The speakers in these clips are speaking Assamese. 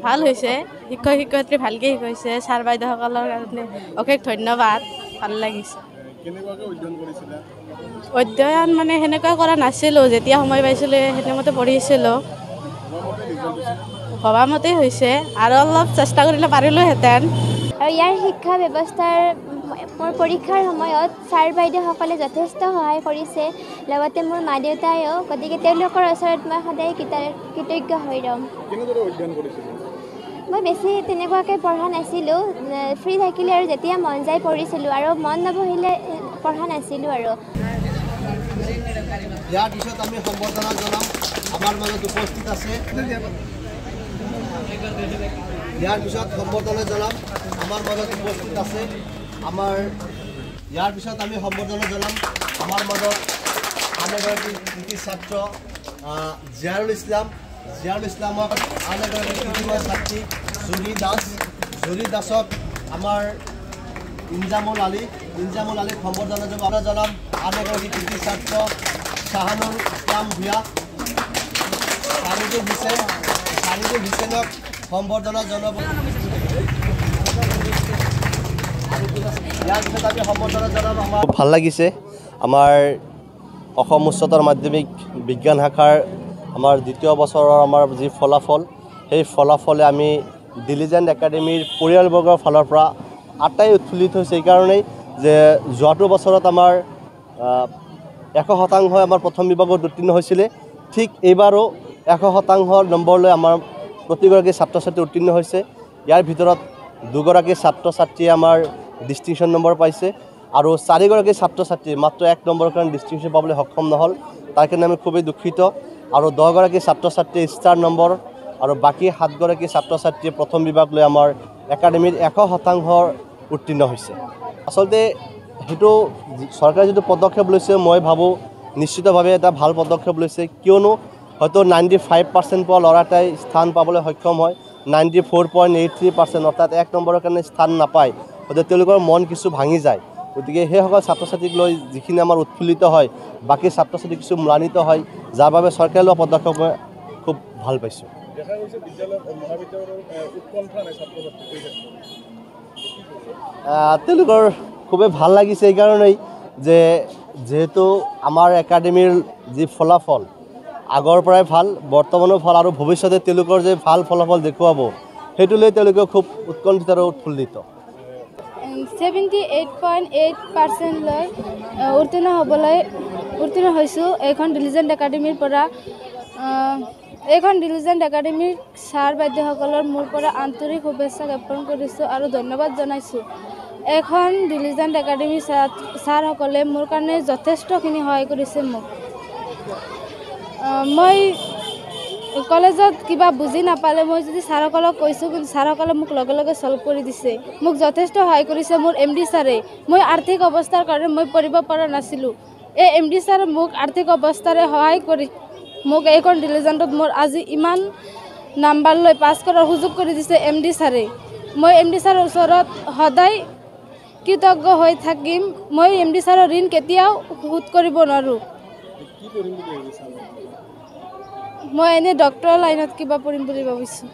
ভাল হৈছে শিক্ষক শিক্ষয়িত্ৰী ভালকৈ শিকাইছে ছাৰ বাইদেউসকলৰ কাৰণে অশেষ ধন্যবাদ ভাল লাগিছে অধ্যয়ন মানে সেনেকুৱা কৰা নাছিলোঁ যেতিয়া সময় পাইছিলোঁ সেইমতে পঢ়িছিলোঁ ভবামতেই হৈছে আৰু অলপ চেষ্টা কৰিলে পাৰিলোহেঁতেন আৰু ইয়াৰ শিক্ষা ব্যৱস্থাৰ মোৰ পৰীক্ষাৰ সময়ত ছাৰ বাইদেউসকলে যথেষ্ট সহায় কৰিছে লগতে মোৰ মা দেউতায়েও গতিকে তেওঁলোকৰ ওচৰত মই সদায় কৃতজ্ঞ হৈ ৰ'ম মই বেছি তেনেকুৱাকৈ পঢ়া নাছিলোঁ ফ্ৰী থাকিলে আৰু যেতিয়া মন যায় পঢ়িছিলোঁ আৰু মন নবহিলে পঢ়া নাছিলোঁ আৰু ইয়াৰ পিছত আমি সম্বৰ্ধনা জনাম আমাৰ মাজত উপস্থিত আছে ইয়াৰ পিছত সম্বৰ্ধনা জনাম আমাৰ মাজত উপস্থিত আছে ইয়াৰ পিছত আমি সম্বৰ্ধনা জনাম আমাৰ মাজত আন এগৰাকী কৃতি ছাত্ৰ জিয়াৰুল ইছলামক আন এগৰাকী কৃতিময় ছাত্ৰী জুৰি দাসক আমাৰ ইনজামুল আলীক সম্বৰ্ধনা জনাম আন এগৰাকী কৃতি ছাত্ৰ শাহানুল ইছলাম ভূঞা চাৰিদুল হুছেইনক সম্বৰ্ধনা জনাব খুব ভাল লাগিছে আমাৰ অসম উচ্চতৰ মাধ্যমিক বিজ্ঞান শাখাৰ আমাৰ দ্বিতীয় বছৰৰ আমাৰ যি ফলাফল সেই ফলাফলে আমি ডিলিজেণ্ট একাডেমীৰ পৰিয়ালবৰ্গৰ ফালৰ পৰা আটাই উৎফুল্লিত হৈছে এইকাৰণেই যে যোৱাটো বছৰত আমাৰ 100% আমাৰ প্ৰথম বিভাগত উত্তীৰ্ণ হৈছিলে ঠিক এইবাৰো 100% নম্বৰ লৈ আমাৰ প্ৰতিগৰাকী ছাত্ৰ ছাত্ৰী উত্তীৰ্ণ হৈছে ইয়াৰ ভিতৰত দুগৰাকী ছাত্ৰ ছাত্ৰীয়ে আমাৰ ডিষ্টিংশ্যন নম্বৰ পাইছে আৰু 4গৰাকী ছাত্ৰ ছাত্ৰী মাত্ৰ 1 নম্বৰৰ কাৰণে ডিষ্টিংশ্যন পাবলৈ সক্ষম নহ'ল তাৰ কাৰণে আমি খুবেই দুখিত আৰু 10গৰাকী ছাত্ৰ ছাত্ৰীয়ে ষ্টাৰ নম্বৰ আৰু বাকী 7গৰাকী ছাত্ৰ ছাত্ৰীয়ে প্ৰথম বিভাগ লৈ আমাৰ একাডেমীৰ 100% উত্তীৰ্ণ হৈছে আচলতে সেইটো চৰকাৰে যিটো পদক্ষেপ লৈছে মই ভাবোঁ নিশ্চিতভাৱে এটা ভাল পদক্ষেপ লৈছে কিয়নো হয়তো 95% পোৱা ল'ৰা এটাই স্থান পাবলৈ সক্ষম হয় 94.83% অৰ্থাৎ 1 নম্বৰৰ কাৰণে স্থান নাপায় গতিকে তেওঁলোকৰ মন কিছু ভাঙি যায় গতিকে সেইসকল ছাত্ৰ ছাত্ৰীক লৈ যিখিনি আমাৰ উৎফুল্লিত হয় বাকী ছাত্ৰ ছাত্ৰী কিছু ম্লানিত হয় যাৰ বাবে চৰকাৰে লোৱা পদক্ষেপ মই খুব ভাল পাইছোঁ তেওঁলোকৰ খুবেই ভাল লাগিছে এইকাৰণেই যে যেহেতু আমাৰ একাডেমীৰ যি ফলাফল আগৰ পৰাই ভাল বৰ্তমানো ভাল আৰু ভৱিষ্যতে তেওঁলোকৰ যে ভাল ফলাফল দেখুৱাব সেইটো লৈ তেওঁলোকে খুব উৎকণ্ঠিত আৰু উৎফুল্লিত 78.8% লৈ উত্তীৰ্ণ হৈছোঁ এইখন ডিলিজেণ্ট একাডেমীৰ পৰা এইখন ডিলিজেণ্ট একাডেমীৰ ছাৰ বাইদেউসকলৰ মোৰ পৰা আন্তৰিক শুভেচ্ছা জ্ঞাপন কৰিছোঁ আৰু ধন্যবাদ জনাইছোঁ এখন ডিলিজেণ্ট একাডেমীৰ ছাৰসকলে মোৰ কাৰণে যথেষ্টখিনি সহায় কৰিছে মোক মই কলেজত কিবা বুজি নাপালে মই যদি ছাৰসকলক কৈছোঁ কিন্তু ছাৰসকলে মোক লগে লগে ছল্ভ কৰি দিছে মোক যথেষ্ট সহায় কৰিছে মোৰ MD ছাৰে মই আৰ্থিক অৱস্থাৰ কাৰণে মই পঢ়িব পৰা নাছিলোঁ এই MD ছাৰে মোক আৰ্থিক অৱস্থাৰে সহায় কৰি মোক এইখন ডিলিজেণ্টত মোৰ আজি ইমান নাম্বাৰ লৈ পাছ কৰাৰ সুযোগ কৰি দিছে MD ছাৰে মই MD ছাৰৰ ওচৰত সদায় কৃতজ্ঞ হৈ থাকিম মই MD ছাৰৰ ঋণ কেতিয়াও শোধ কৰিব নোৱাৰোঁ মই এনে ডক্টৰৰ লাইনত কিবা পঢ়িম বুলি ভাবিছোঁ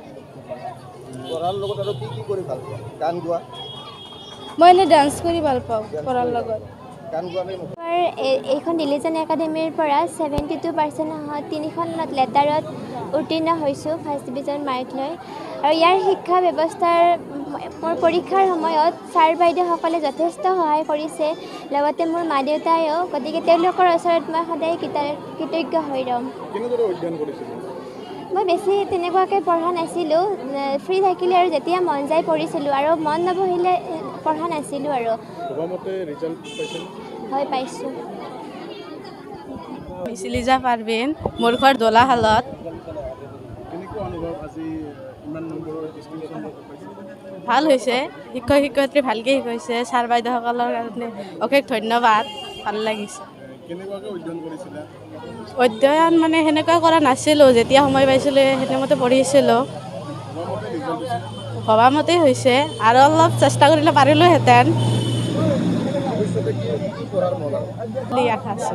মই এনে ডান্স কৰি ভাল পাওঁ পঢ়াৰ লগত এইখন ডিলিজেণ্ট একাডেমীৰ পৰা 72% 3খন লেটাৰত উত্তীৰ্ণ হৈছোঁ ফাৰ্ষ্ট ডিভিজন মাৰ্ক লৈ আৰু ইয়াৰ শিক্ষা ব্যৱস্থাৰ মোৰ পৰীক্ষাৰ সময়ত ছাৰ বাইদেউসকলে যথেষ্ট সহায় কৰিছে লগতে মোৰ মা দেউতায়েও গতিকে তেওঁলোকৰ ওচৰত মই সদায় কৃতজ্ঞ হৈ ৰ'ম মই বেছি তেনেকুৱাকৈ পঢ়া নাছিলোঁ ফ্ৰী থাকিলে আৰু যেতিয়া মন যায় পঢ়িছিলোঁ আৰু মন নবহিলে পঢ়া নাছিলোঁ আৰু হয় পাইছোঁ লিজা পাৰভিন মোৰ ঘৰ দোলাশালত ভাল হৈছে শিক্ষক শিক্ষয়িত্ৰী ভালকৈ শিকাইছে ছাৰ বাইদেউসকলৰ কাৰণে অশেষ ধন্যবাদ ভাল লাগিছে অধ্যয়ন মানে সেনেকুৱা কৰা নাছিলোঁ যেতিয়া সময় পাইছিলোঁ সেইমতে পঢ়িছিলোঁ ভবামতেই হৈছে আৰু অলপ চেষ্টা কৰিলে পাৰিলোহেঁতেন আশা আছে